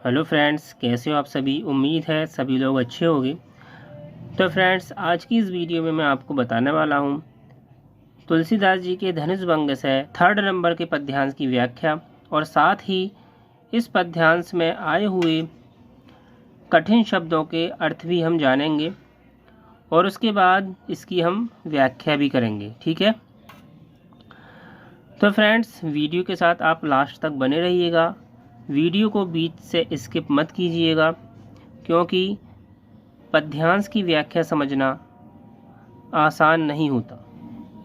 Hello friends, कैसे हो आप सभी। उम्मीद है सभी लोग अच्छे होंगे। तो फ्रेंड्स, आज की इस वीडियो में मैं आपको बताने वाला हूँ तुलसीदास जी के धनुष भंग से 3rd नंबर के पद्यांश की व्याख्या और साथ ही इस पद्यांश में आए हुए कठिन शब्दों के अर्थ भी हम जानेंगे और उसके बाद इसकी हम व्याख्या भी करेंगे। ठीक है, तो फ्रेंड्स वीडियो के साथ आप लास्ट तक बने रहिएगा। वीडियो को बीच से स्किप मत कीजिएगा, क्योंकि पद्यांश की व्याख्या समझना आसान नहीं होता,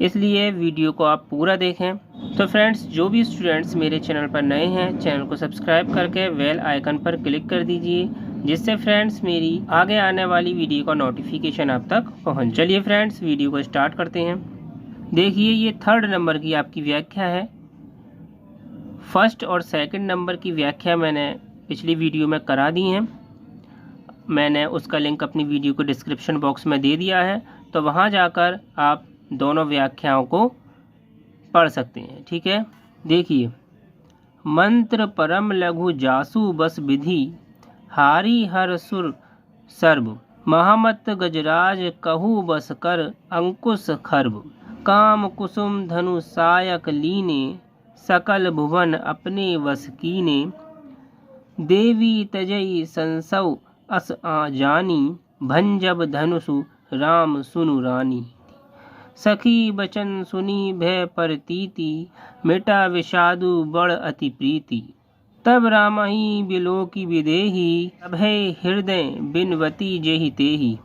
इसलिए वीडियो को आप पूरा देखें। तो फ्रेंड्स, जो भी स्टूडेंट्स मेरे चैनल पर नए हैं, चैनल को सब्सक्राइब करके बेल आइकन पर क्लिक कर दीजिए, जिससे फ्रेंड्स मेरी आगे आने वाली वीडियो का नोटिफिकेशन आप तक पहुंच। चलिए फ्रेंड्स, वीडियो को स्टार्ट करते हैं। देखिए, ये 3rd नंबर की आपकी व्याख्या है। 1st और 2nd नंबर की व्याख्या मैंने पिछली वीडियो में करा दी है। मैंने उसका लिंक अपनी वीडियो को डिस्क्रिप्शन बॉक्स में दे दिया है, तो वहाँ जाकर आप दोनों व्याख्याओं को पढ़ सकते हैं। ठीक है, देखिए, मंत्र परम लघु जासु बस विधि, हारी हर सुर सर्व, महामत गजराज कहु बस कर अंकुश खर्ब, काम कुसुम धनु सायक लीने, सकल भुवन अपने वस कीने, देवी तजई संसव अस आ जानी, भंजब धनुषु राम सुनु रानी, सखी बचन सुनी भय परतीति, मिटा विषादु बड़ अति प्रीति, तब रामहि बिलोकी विदेही, अभय हृदय बिनवती जेहि तेहि,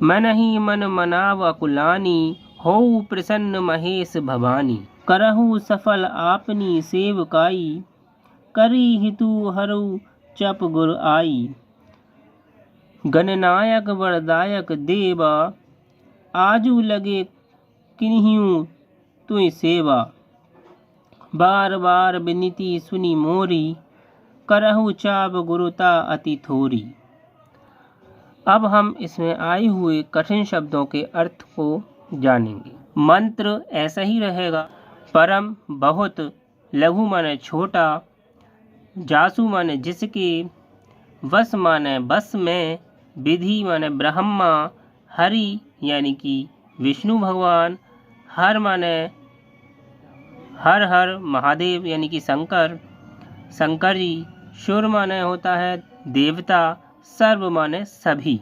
मनहि मन मनाव अकुलानी, होउ प्रसन्न महेश भवानी, करहु सफल आपनी सेवकाई, करी हितु हरु चप गुर आई, गणनायक वरदायक देवा, आजू लगे किन्हियों तुई सेवा, बार बार विनीति सुनी मोरी, करहु चाप गुरुता अति थोरी। अब हम इसमें आए हुए कठिन शब्दों के अर्थ को जानेंगे। मंत्र ऐसा ही रहेगा। परम बहुत, लघु माने छोटा, जासु माने जिसके, वस माने बस में, विधि माने ब्रह्मा, हरि यानी कि विष्णु भगवान, हर माने हर हर महादेव यानी कि शंकर, शंकर जी, सुर माने होता है देवता, सर्व माने सभी।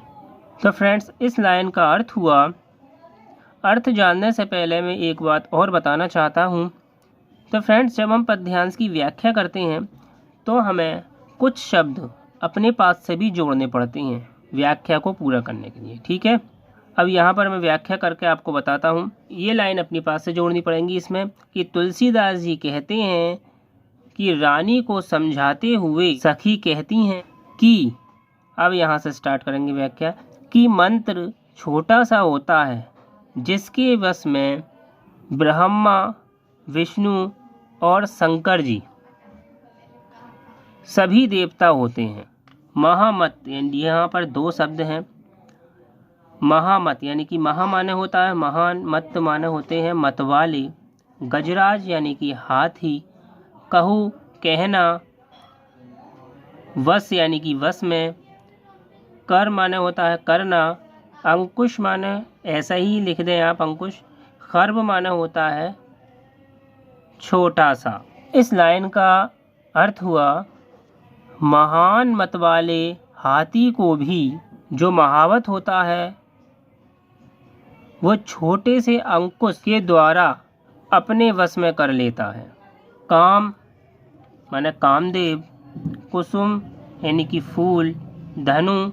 तो फ्रेंड्स, इस लाइन का अर्थ हुआ। अर्थ जानने से पहले मैं एक बात और बताना चाहता हूँ। तो फ्रेंड्स, जब हम पद्यांश की व्याख्या करते हैं तो हमें कुछ शब्द अपने पास से भी जोड़ने पड़ते हैं व्याख्या को पूरा करने के लिए। ठीक है, अब यहाँ पर मैं व्याख्या करके आपको बताता हूँ। ये लाइन अपने पास से जोड़नी पड़ेंगी इसमें कि तुलसीदास जी कहते हैं कि रानी को समझाते हुए सखी कहती हैं कि, अब यहाँ से स्टार्ट करेंगे व्याख्या, कि मंत्र छोटा सा होता है जिसके वश में ब्रह्मा, विष्णु और शंकर जी सभी देवता होते हैं। महामत, यहाँ पर 2 शब्द हैं। महामत यानी कि महा माने होता है महान, मत माने होते हैं मतवाले, गजराज यानी कि हाथी, कहू कहना, वश यानी कि वश में, कर माने होता है करना, अंकुश माने ऐसा ही लिख दें आप अंकुश, खर्ब माने होता है छोटा सा। इस लाइन का अर्थ हुआ, महान मतवाले हाथी को भी जो महावत होता है वो छोटे से अंकुश के द्वारा अपने वश में कर लेता है। काम माने कामदेव, कुसुम यानी कि फूल, धनु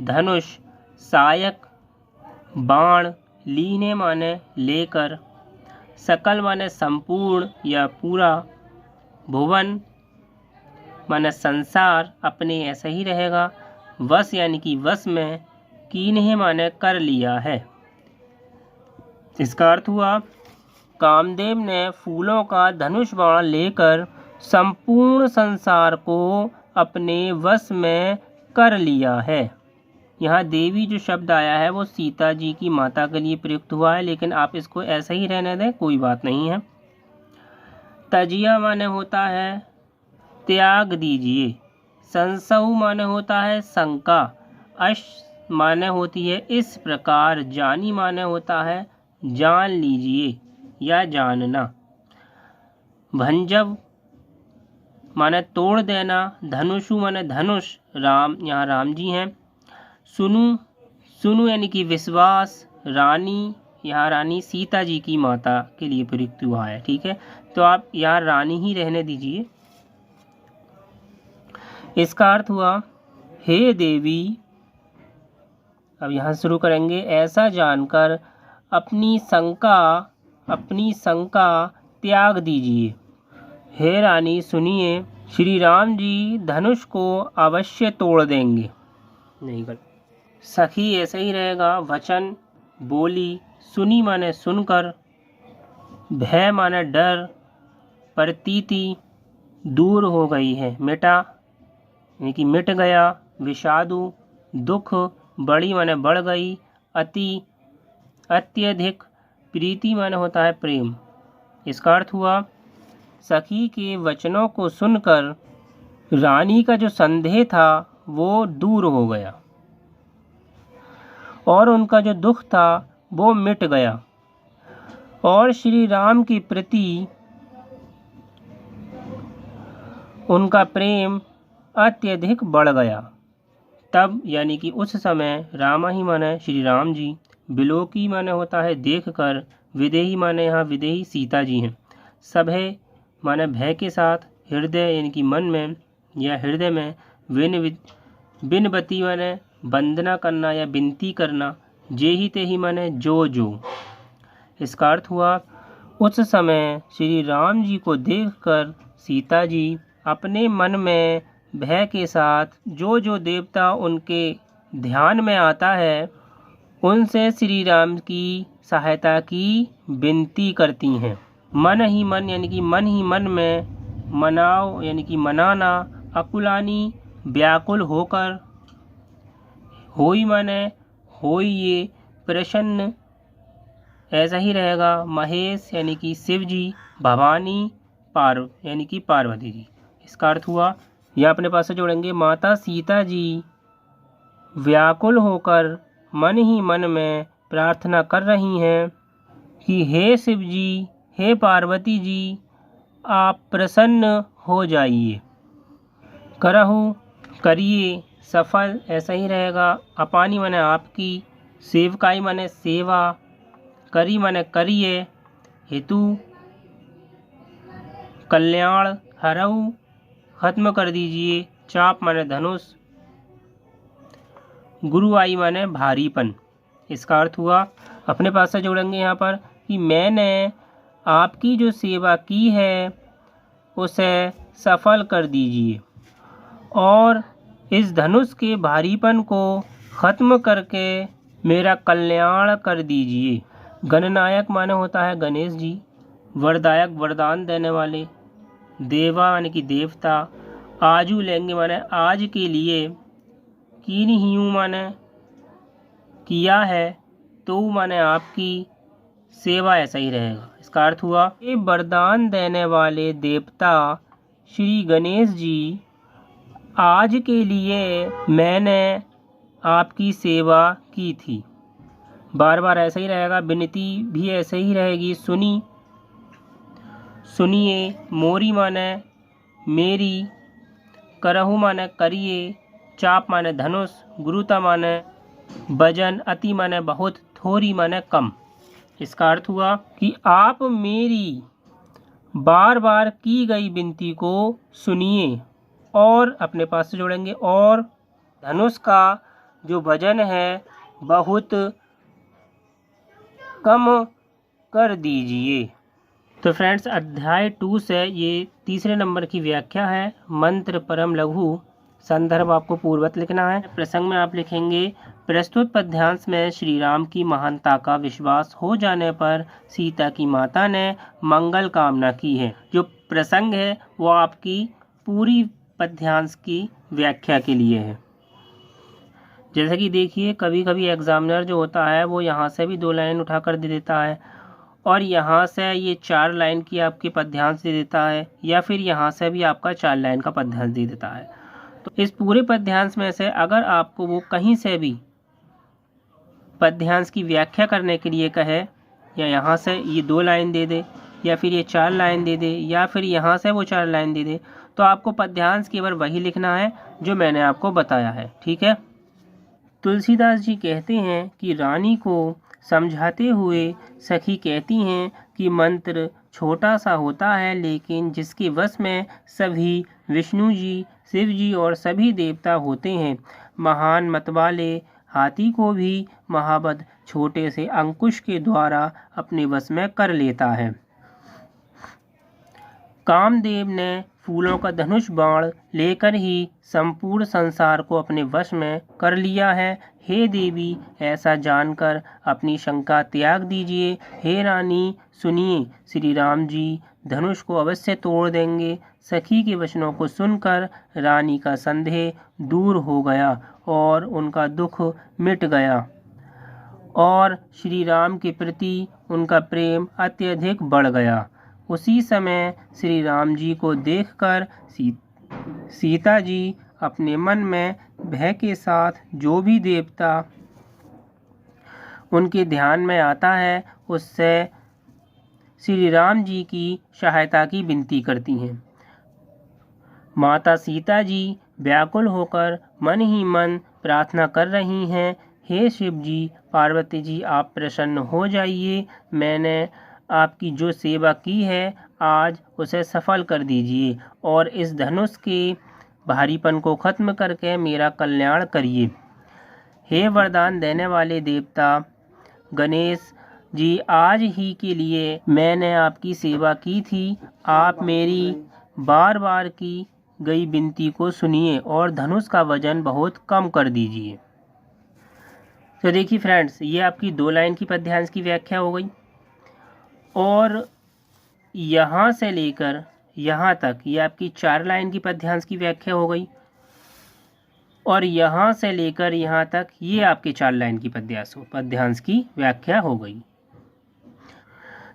धनुष, सायक बाण, लीने माने लेकर, सकल माने संपूर्ण या पूरा, भुवन माने संसार अपने ऐसा ही रहेगा, वश यानी कि वश में, कीन्हे माने कर लिया है। इसका अर्थ हुआ, कामदेव ने फूलों का धनुष बाण लेकर संपूर्ण संसार को अपने वश में कर लिया है। यहाँ देवी जो शब्द आया है वो सीता जी की माता के लिए प्रयुक्त हुआ है, लेकिन आप इसको ऐसा ही रहने दें, कोई बात नहीं है। तजिया माने होता है त्याग दीजिए, संशय माने होता है शंका, अश माने होती है इस प्रकार, जानी माने होता है जान लीजिए या जानना, भंजव माने तोड़ देना, धनुषु माने धनुष, राम यहाँ राम जी हैं, सुनु सुनु यानी कि विश्वास, रानी यहाँ रानी सीता जी की माता के लिए प्रयुक्त हुआ है। ठीक है, तो आप यहाँ रानी ही रहने दीजिए। इसका अर्थ हुआ हे देवी, अब यहाँ शुरू करेंगे, ऐसा जानकर अपनी शंका त्याग दीजिए। हे रानी सुनिए, श्री राम जी धनुष को अवश्य तोड़ देंगे। नहीं गलत, सखी ऐसे ही रहेगा, वचन बोली, सुनी माने सुनकर, भय माने डर, प्रतीति दूर हो गई है, मिटा यानी कि मिट गया, विषादु दुख, बड़ी माने बढ़ गई, अति अत्यधिक, प्रीति माने होता है प्रेम। इसका अर्थ हुआ सखी के वचनों को सुनकर रानी का जो संदेह था वो दूर हो गया और उनका जो दुख था वो मिट गया और श्री राम के प्रति उनका प्रेम अत्यधिक बढ़ गया। तब यानी कि उस समय रामा ही माने श्री राम जी, बिलोकी माने होता है देखकर, विदेही माने यहाँ विदेही सीता जी हैं, सभय माने भय के साथ, हृदय यानी कि मन में या हृदय में, बिनबती माने वंदना करना या विनती करना, जेहि तेहि माने जो जो। इसका अर्थ हुआ उस समय श्री राम जी को देखकर सीता जी अपने मन में भय के साथ जो जो देवता उनके ध्यान में आता है उनसे श्री राम की सहायता की विनती करती हैं। मन ही मन यानी कि मन ही मन में, मनाओ यानी कि मनाना, अकुलानी व्याकुल होकर, होई माने होई ये प्रसन्न, ऐसा ही रहेगा, महेश यानी कि शिव जी, भवानी यानी कि पार्वती जी। इसका अर्थ हुआ यह अपने पास से जोड़ेंगे, माता सीता जी व्याकुल होकर मन ही मन में प्रार्थना कर रही हैं कि हे शिव जी, हे पार्वती जी, आप प्रसन्न हो जाइए, करहु करिए सफल, ऐसा ही रहेगा, अपानी माने आपकी, सेवकाई माने सेवा, करी माने करिए, हेतु कल्याण, हरऊ खत्म कर दीजिए, चाप माने धनुष, गुरु आई माने भारीपन। इसका अर्थ हुआ अपने पास से जोड़ेंगे यहाँ पर कि मैंने आपकी जो सेवा की है उसे सफल कर दीजिए और इस धनुष के भारीपन को खत्म करके मेरा कल्याण कर दीजिए। गणनायक माने होता है गणेश जी, वरदायक वरदान देने वाले, देवा यानी कि देवता, आजू लेंगे माने आज के लिए, कीन हियू माने किया है, तो माने आपकी सेवा, ऐसा ही रहेगा। इसका अर्थ हुआ ये वरदान देने वाले देवता श्री गणेश जी, आज के लिए मैंने आपकी सेवा की थी। बार बार ऐसा ही रहेगा, विनती भी ऐसे ही रहेगी, सुनिए, मोरी माने मेरी, करहु माने करिए, चाप माने धनुष, गुरुता माने वजन, अति माने बहुत, थोड़ी माने कम। इसका अर्थ हुआ कि आप मेरी बार बार की गई विनती को सुनिए और अपने पास से जोड़ेंगे और धनुष का जो वजन है बहुत कम कर दीजिए। तो फ्रेंड्स, अध्याय 2 से ये तीसरे नंबर की व्याख्या है। मंत्र परम लघु, संदर्भ आपको पूर्ववत लिखना है। प्रसंग में आप लिखेंगे, प्रस्तुत पद्यांश में श्री राम की महानता का विश्वास हो जाने पर सीता की माता ने मंगल कामना की है। जो प्रसंग है वो आपकी पूरी पद्यांश की व्याख्या के लिए है। जैसे कि देखिए, कभी कभी एग्जामिनर जो होता है वो यहाँ से भी 2 लाइन उठा कर दे देता है और यहाँ से ये 4 लाइन की आपकी पद्यांश दे देता है, या फिर यहाँ से भी आपका 4 लाइन का पद्यांश दे देता है। तो इस पूरे पद्यांश में से अगर आपको वो कहीं से भी पद्यांश की व्याख्या करने के लिए कहे, या यहाँ से ये 2 लाइन दे दे, या फिर ये 4 लाइन दे दे, या फिर यहाँ से वो 4 लाइन दे दे, तो आपको पद्यांश केवल वही लिखना है जो मैंने आपको बताया है। ठीक है। तुलसीदास जी कहते हैं कि रानी को समझाते हुए सखी कहती हैं कि मंत्र छोटा सा होता है, लेकिन जिसके वश में सभी विष्णु जी, शिव जी और सभी देवता होते हैं। महान मतवाले हाथी को भी महाबद छोटे से अंकुश के द्वारा अपने वश में कर लेता है। कामदेव ने फूलों का धनुष बाण लेकर ही संपूर्ण संसार को अपने वश में कर लिया है। हे देवी, ऐसा जानकर अपनी शंका त्याग दीजिए। हे रानी, सुनिए, श्री राम जी धनुष को अवश्य तोड़ देंगे। सखी के वचनों को सुनकर रानी का संदेह दूर हो गया और उनका दुख मिट गया और श्री राम के प्रति उनका प्रेम अत्यधिक बढ़ गया। उसी समय श्री राम जी को देखकर सीता जी अपने मन में भय के साथ जो भी देवता उनके ध्यान में आता है उससे श्री राम जी की सहायता की विनती करती हैं। माता सीता जी व्याकुल होकर मन ही मन प्रार्थना कर रही हैं, हे शिव जी, पार्वती जी, आप प्रसन्न हो जाइए। मैंने आपकी जो सेवा की है आज उसे सफल कर दीजिए और इस धनुष के भारीपन को खत्म करके मेरा कल्याण करिए। हे वरदान देने वाले देवता गणेश जी, आज ही के लिए मैंने आपकी सेवा की थी। आप मेरी बार बार की गई विनती को सुनिए और धनुष का वजन बहुत कम कर दीजिए। तो देखिए फ्रेंड्स, ये आपकी 2 लाइन की पद्यांश की व्याख्या हो गई और यहाँ से लेकर यहाँ तक ये आपकी 4 लाइन की पद्यांश की व्याख्या हो गई और यहाँ से लेकर यहाँ तक ये आपके 4 लाइन की पद्यांश की व्याख्या हो गई।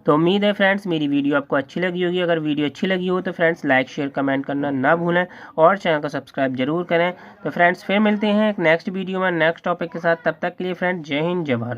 तो उम्मीद है फ्रेंड्स मेरी वीडियो आपको अच्छी लगी होगी। अगर वीडियो अच्छी लगी हो तो फ्रेंड्स लाइक शेयर कमेंट करना ना भूलें और चैनल को सब्सक्राइब जरूर करें। तो फ्रेंड्स फिर मिलते हैं एक नेक्स्ट वीडियो में नेक्स्ट टॉपिक के साथ। तब तक के लिए फ्रेंड्स जय हिंद, जय भारत।